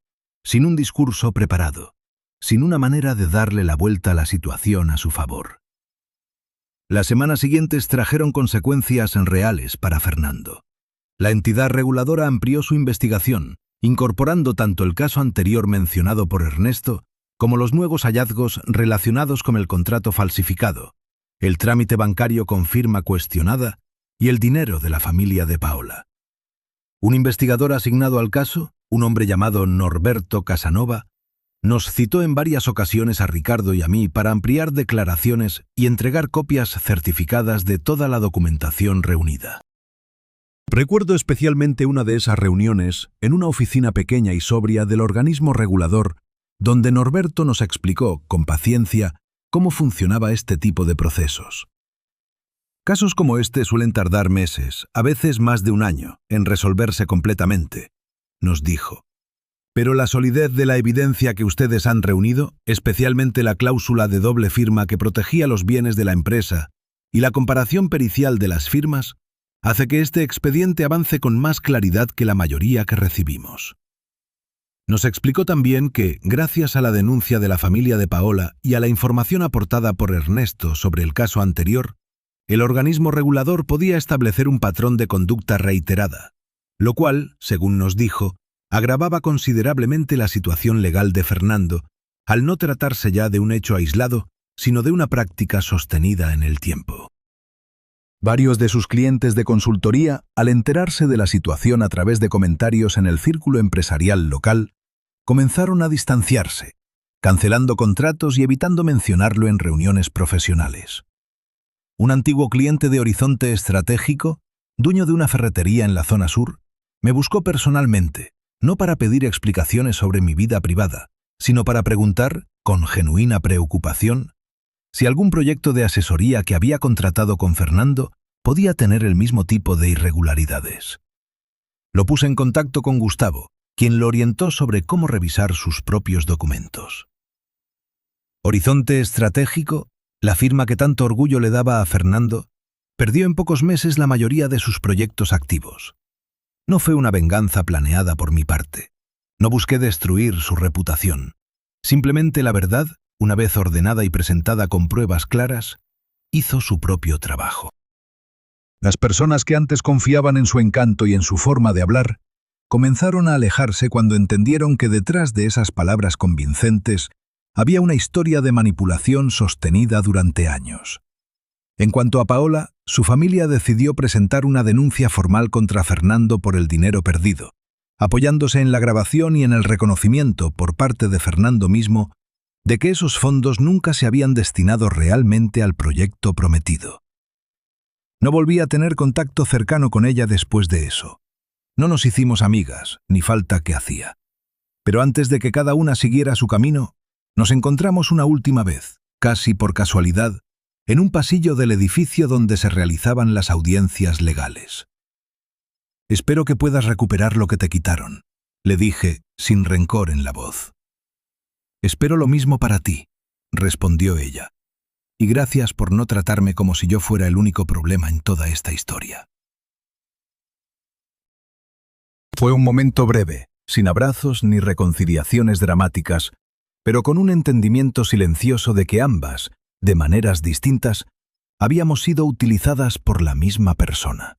sin un discurso preparado, sin una manera de darle la vuelta a la situación a su favor. Las semanas siguientes trajeron consecuencias reales para Fernando. La entidad reguladora amplió su investigación, incorporando tanto el caso anterior mencionado por Ernesto como los nuevos hallazgos relacionados con el contrato falsificado, el trámite bancario con firma cuestionada y el dinero de la familia de Paola. Un investigador asignado al caso, un hombre llamado Norberto Casanova, nos citó en varias ocasiones a Ricardo y a mí para ampliar declaraciones y entregar copias certificadas de toda la documentación reunida. Recuerdo especialmente una de esas reuniones en una oficina pequeña y sobria del organismo regulador, donde Norberto nos explicó, con paciencia, cómo funcionaba este tipo de procesos. Casos como este suelen tardar meses, a veces más de un año, en resolverse completamente, nos dijo. Pero la solidez de la evidencia que ustedes han reunido, especialmente la cláusula de doble firma que protegía los bienes de la empresa y la comparación pericial de las firmas, hace que este expediente avance con más claridad que la mayoría que recibimos. Nos explicó también que, gracias a la denuncia de la familia de Paola y a la información aportada por Ernesto sobre el caso anterior, el organismo regulador podía establecer un patrón de conducta reiterada, lo cual, según nos dijo, agravaba considerablemente la situación legal de Fernando, al no tratarse ya de un hecho aislado, sino de una práctica sostenida en el tiempo. Varios de sus clientes de consultoría, al enterarse de la situación a través de comentarios en el círculo empresarial local, comenzaron a distanciarse, cancelando contratos y evitando mencionarlo en reuniones profesionales. Un antiguo cliente de Horizonte Estratégico, dueño de una ferretería en la zona sur, me buscó personalmente, no para pedir explicaciones sobre mi vida privada, sino para preguntar, con genuina preocupación, si algún proyecto de asesoría que había contratado con Fernando podía tener el mismo tipo de irregularidades. Lo puse en contacto con Gustavo, quien lo orientó sobre cómo revisar sus propios documentos. Horizonte Estratégico, la firma que tanto orgullo le daba a Fernando, perdió en pocos meses la mayoría de sus proyectos activos. No fue una venganza planeada por mi parte. No busqué destruir su reputación. Simplemente la verdad, una vez ordenada y presentada con pruebas claras, hizo su propio trabajo. Las personas que antes confiaban en su encanto y en su forma de hablar, comenzaron a alejarse cuando entendieron que detrás de esas palabras convincentes había una historia de manipulación sostenida durante años. En cuanto a Paola, su familia decidió presentar una denuncia formal contra Fernando por el dinero perdido, apoyándose en la grabación y en el reconocimiento por parte de Fernando mismo de que esos fondos nunca se habían destinado realmente al proyecto prometido. No volví a tener contacto cercano con ella después de eso. No nos hicimos amigas, ni falta que hacía. Pero antes de que cada una siguiera su camino, nos encontramos una última vez, casi por casualidad, en un pasillo del edificio donde se realizaban las audiencias legales. «Espero que puedas recuperar lo que te quitaron», le dije, sin rencor en la voz. «Espero lo mismo para ti», respondió ella. «Y gracias por no tratarme como si yo fuera el único problema en toda esta historia». Fue un momento breve, sin abrazos ni reconciliaciones dramáticas, pero con un entendimiento silencioso de que ambas, de maneras distintas, habíamos sido utilizadas por la misma persona.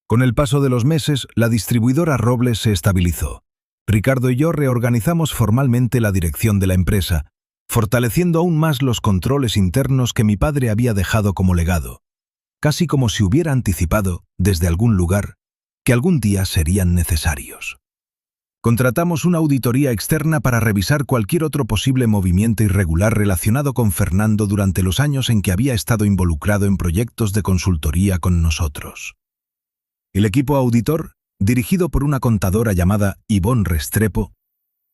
Con el paso de los meses, la distribuidora Robles se estabilizó. Ricardo y yo reorganizamos formalmente la dirección de la empresa, fortaleciendo aún más los controles internos que mi padre había dejado como legado, casi como si hubiera anticipado, desde algún lugar, que algún día serían necesarios. Contratamos una auditoría externa para revisar cualquier otro posible movimiento irregular relacionado con Fernando durante los años en que había estado involucrado en proyectos de consultoría con nosotros. El equipo auditor, dirigido por una contadora llamada Ivonne Restrepo,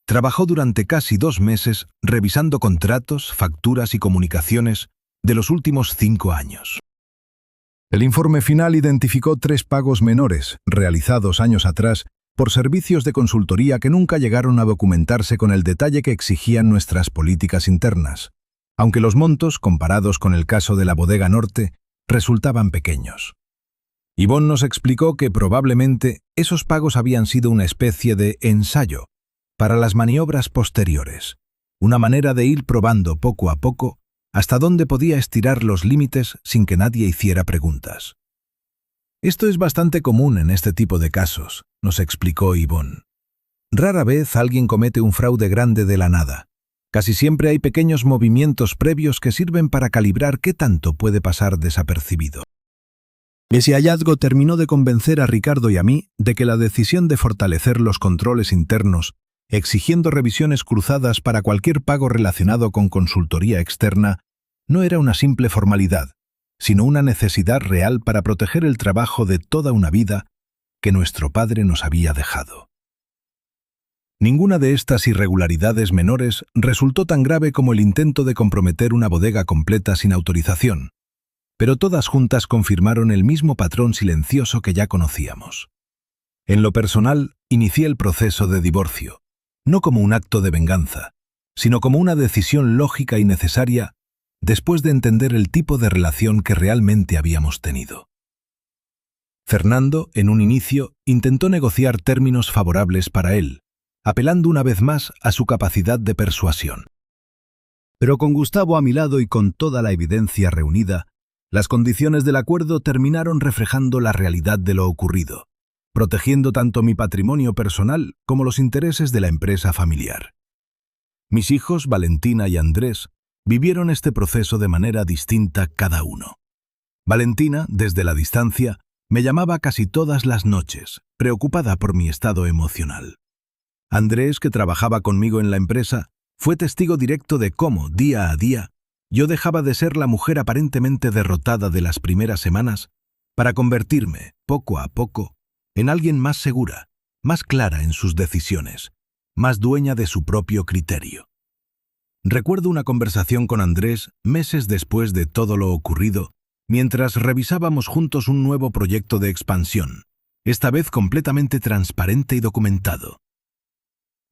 trabajó durante casi 2 meses revisando contratos, facturas y comunicaciones de los últimos 5 años. El informe final identificó 3 pagos menores, realizados años atrás, por servicios de consultoría que nunca llegaron a documentarse con el detalle que exigían nuestras políticas internas, aunque los montos, comparados con el caso de la Bodega Norte, resultaban pequeños. Ivonne nos explicó que probablemente esos pagos habían sido una especie de ensayo para las maniobras posteriores, una manera de ir probando poco a poco hasta dónde podía estirar los límites sin que nadie hiciera preguntas. Esto es bastante común en este tipo de casos, nos explicó Ivonne. Rara vez alguien comete un fraude grande de la nada. Casi siempre hay pequeños movimientos previos que sirven para calibrar qué tanto puede pasar desapercibido. Ese hallazgo terminó de convencer a Ricardo y a mí de que la decisión de fortalecer los controles internos, exigiendo revisiones cruzadas para cualquier pago relacionado con consultoría externa, no era una simple formalidad, sino una necesidad real para proteger el trabajo de toda una vida que nuestro padre nos había dejado. Ninguna de estas irregularidades menores resultó tan grave como el intento de comprometer una bodega completa sin autorización, pero todas juntas confirmaron el mismo patrón silencioso que ya conocíamos. En lo personal, inicié el proceso de divorcio, no como un acto de venganza, sino como una decisión lógica y necesaria después de entender el tipo de relación que realmente habíamos tenido. Fernando, en un inicio, intentó negociar términos favorables para él, apelando una vez más a su capacidad de persuasión. Pero con Gustavo a mi lado y con toda la evidencia reunida, las condiciones del acuerdo terminaron reflejando la realidad de lo ocurrido, protegiendo tanto mi patrimonio personal como los intereses de la empresa familiar. Mis hijos, Valentina y Andrés, vivieron este proceso de manera distinta cada uno. Valentina, desde la distancia, me llamaba casi todas las noches, preocupada por mi estado emocional. Andrés, que trabajaba conmigo en la empresa, fue testigo directo de cómo, día a día, yo dejaba de ser la mujer aparentemente derrotada de las primeras semanas para convertirme, poco a poco, en alguien más segura, más clara en sus decisiones, más dueña de su propio criterio. Recuerdo una conversación con Andrés meses después de todo lo ocurrido, mientras revisábamos juntos un nuevo proyecto de expansión, esta vez completamente transparente y documentado.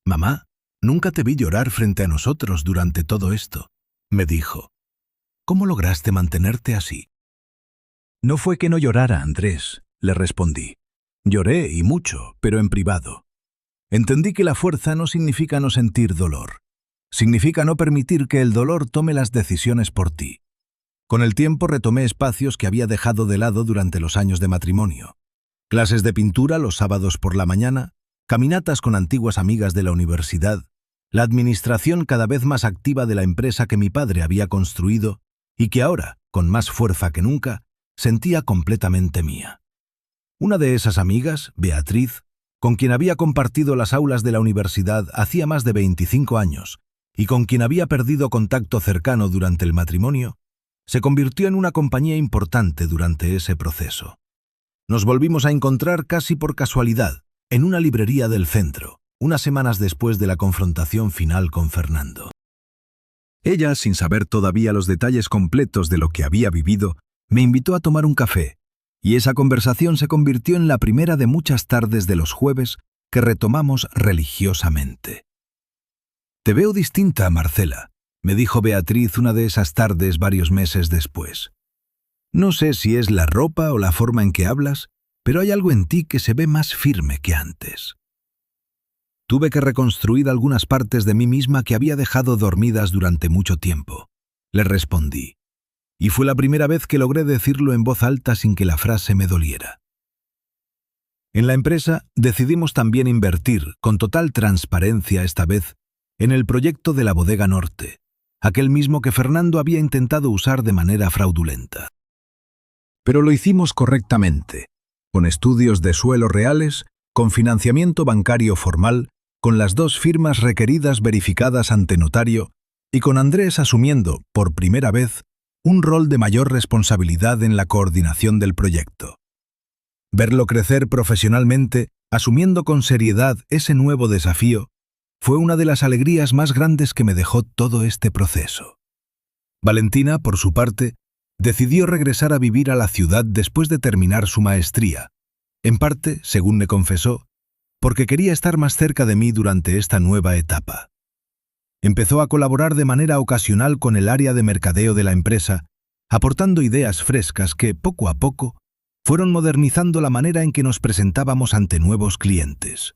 «Mamá, nunca te vi llorar frente a nosotros durante todo esto», me dijo. «¿Cómo lograste mantenerte así?» «No fue que no llorara, Andrés», le respondí. «Lloré y mucho, pero en privado. Entendí que la fuerza no significa no sentir dolor. Significa no permitir que el dolor tome las decisiones por ti. Con el tiempo retomé espacios que había dejado de lado durante los años de matrimonio. Clases de pintura los sábados por la mañana, caminatas con antiguas amigas de la universidad, la administración cada vez más activa de la empresa que mi padre había construido y que ahora, con más fuerza que nunca, sentía completamente mía. Una de esas amigas, Beatriz, con quien había compartido las aulas de la universidad hacía más de 25 años y con quien había perdido contacto cercano durante el matrimonio, se convirtió en una compañía importante durante ese proceso. Nos volvimos a encontrar casi por casualidad, en una librería del centro, unas semanas después de la confrontación final con Fernando. Ella, sin saber todavía los detalles completos de lo que había vivido, me invitó a tomar un café, y esa conversación se convirtió en la primera de muchas tardes de los jueves que retomamos religiosamente. «Te veo distinta, Marcela», me dijo Beatriz una de esas tardes varios meses después. «No sé si es la ropa o la forma en que hablas, pero hay algo en ti que se ve más firme que antes». Tuve que reconstruir algunas partes de mí misma que había dejado dormidas durante mucho tiempo, le respondí, y fue la primera vez que logré decirlo en voz alta sin que la frase me doliera. En la empresa decidimos también invertir, con total transparencia esta vez, en el proyecto de la Bodega Norte, aquel mismo que Fernando había intentado usar de manera fraudulenta. Pero lo hicimos correctamente, con estudios de suelo reales, con financiamiento bancario formal, con las 2 firmas requeridas verificadas ante notario y con Andrés asumiendo, por primera vez, un rol de mayor responsabilidad en la coordinación del proyecto. Verlo crecer profesionalmente, asumiendo con seriedad ese nuevo desafío, fue una de las alegrías más grandes que me dejó todo este proceso. Valentina, por su parte, decidió regresar a vivir a la ciudad después de terminar su maestría, en parte, según me confesó, porque quería estar más cerca de mí durante esta nueva etapa. Empezó a colaborar de manera ocasional con el área de mercadeo de la empresa, aportando ideas frescas que, poco a poco, fueron modernizando la manera en que nos presentábamos ante nuevos clientes.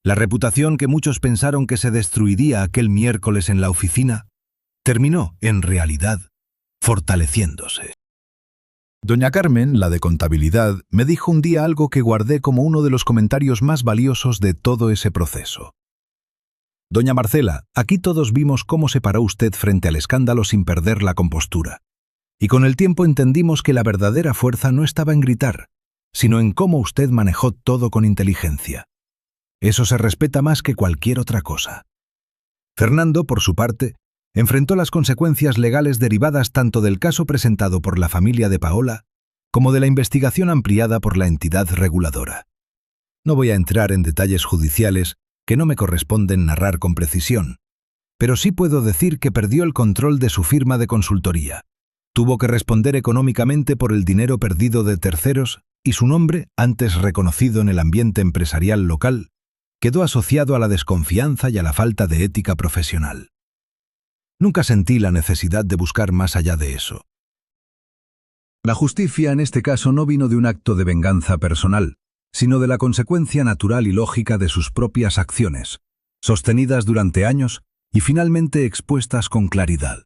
La reputación que muchos pensaron que se destruiría aquel miércoles en la oficina, terminó, en realidad, fortaleciéndose. Doña Carmen, la de contabilidad, me dijo un día algo que guardé como uno de los comentarios más valiosos de todo ese proceso. «Doña Marcela, aquí todos vimos cómo se paró usted frente al escándalo sin perder la compostura. Y con el tiempo entendimos que la verdadera fuerza no estaba en gritar, sino en cómo usted manejó todo con inteligencia. Eso se respeta más que cualquier otra cosa». Fernando, por su parte, enfrentó las consecuencias legales derivadas tanto del caso presentado por la familia de Paola como de la investigación ampliada por la entidad reguladora. No voy a entrar en detalles judiciales que no me corresponden narrar con precisión, pero sí puedo decir que perdió el control de su firma de consultoría. Tuvo que responder económicamente por el dinero perdido de terceros y su nombre, antes reconocido en el ambiente empresarial local, quedó asociado a la desconfianza y a la falta de ética profesional. Nunca sentí la necesidad de buscar más allá de eso. La justicia en este caso no vino de un acto de venganza personal, sino de la consecuencia natural y lógica de sus propias acciones, sostenidas durante años y finalmente expuestas con claridad.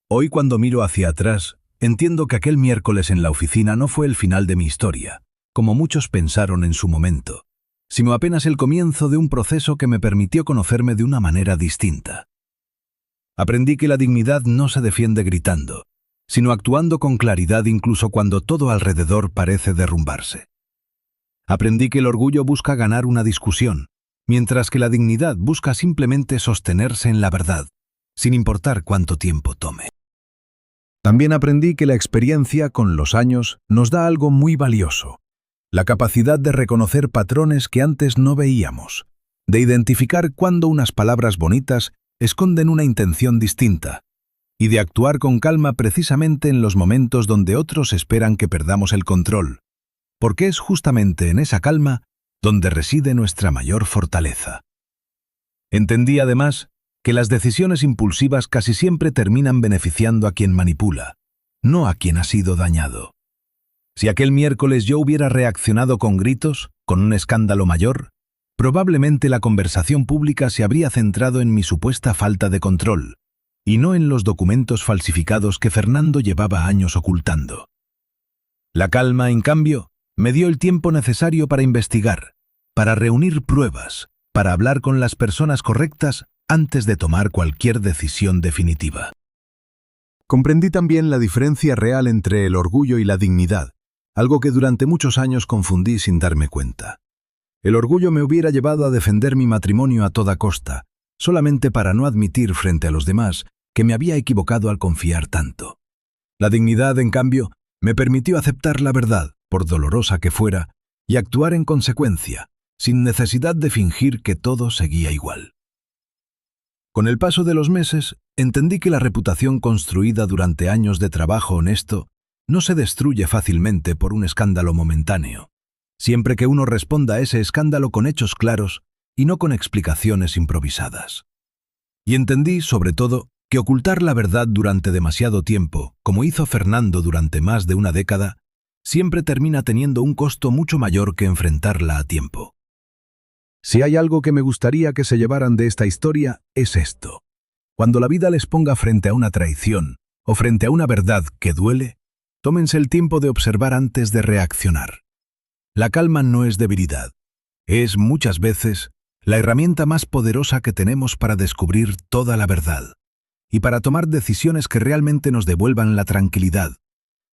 Hoy, cuando miro hacia atrás, entiendo que aquel miércoles en la oficina no fue el final de mi historia, como muchos pensaron en su momento, sino apenas el comienzo de un proceso que me permitió conocerme de una manera distinta. Aprendí que la dignidad no se defiende gritando, sino actuando con claridad incluso cuando todo alrededor parece derrumbarse. Aprendí que el orgullo busca ganar una discusión, mientras que la dignidad busca simplemente sostenerse en la verdad, sin importar cuánto tiempo tome. También aprendí que la experiencia con los años nos da algo muy valioso: la capacidad de reconocer patrones que antes no veíamos, de identificar cuándo unas palabras bonitas esconden una intención distinta, y de actuar con calma precisamente en los momentos donde otros esperan que perdamos el control, porque es justamente en esa calma donde reside nuestra mayor fortaleza. Entendí además que las decisiones impulsivas casi siempre terminan beneficiando a quien manipula, no a quien ha sido dañado. Si aquel miércoles yo hubiera reaccionado con gritos, con un escándalo mayor, probablemente la conversación pública se habría centrado en mi supuesta falta de control, y no en los documentos falsificados que Fernando llevaba años ocultando. La calma, en cambio, me dio el tiempo necesario para investigar, para reunir pruebas, para hablar con las personas correctas antes de tomar cualquier decisión definitiva. Comprendí también la diferencia real entre el orgullo y la dignidad, algo que durante muchos años confundí sin darme cuenta. El orgullo me hubiera llevado a defender mi matrimonio a toda costa, solamente para no admitir frente a los demás que me había equivocado al confiar tanto. La dignidad, en cambio, me permitió aceptar la verdad, por dolorosa que fuera, y actuar en consecuencia, sin necesidad de fingir que todo seguía igual. Con el paso de los meses, entendí que la reputación construida durante años de trabajo honesto no se destruye fácilmente por un escándalo momentáneo, siempre que uno responda a ese escándalo con hechos claros y no con explicaciones improvisadas. Y entendí, sobre todo, que ocultar la verdad durante demasiado tiempo, como hizo Fernando durante más de una década, siempre termina teniendo un costo mucho mayor que enfrentarla a tiempo. Si hay algo que me gustaría que se llevaran de esta historia, es esto. Cuando la vida les ponga frente a una traición o frente a una verdad que duele, tómense el tiempo de observar antes de reaccionar. La calma no es debilidad, es muchas veces la herramienta más poderosa que tenemos para descubrir toda la verdad y para tomar decisiones que realmente nos devuelvan la tranquilidad,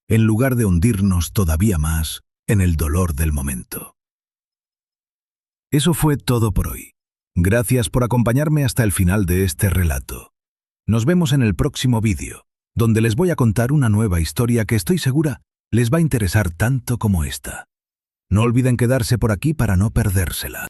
en lugar de hundirnos todavía más en el dolor del momento. Eso fue todo por hoy. Gracias por acompañarme hasta el final de este relato. Nos vemos en el próximo vídeo, donde les voy a contar una nueva historia que estoy segura les va a interesar tanto como esta. No olviden quedarse por aquí para no perdérsela.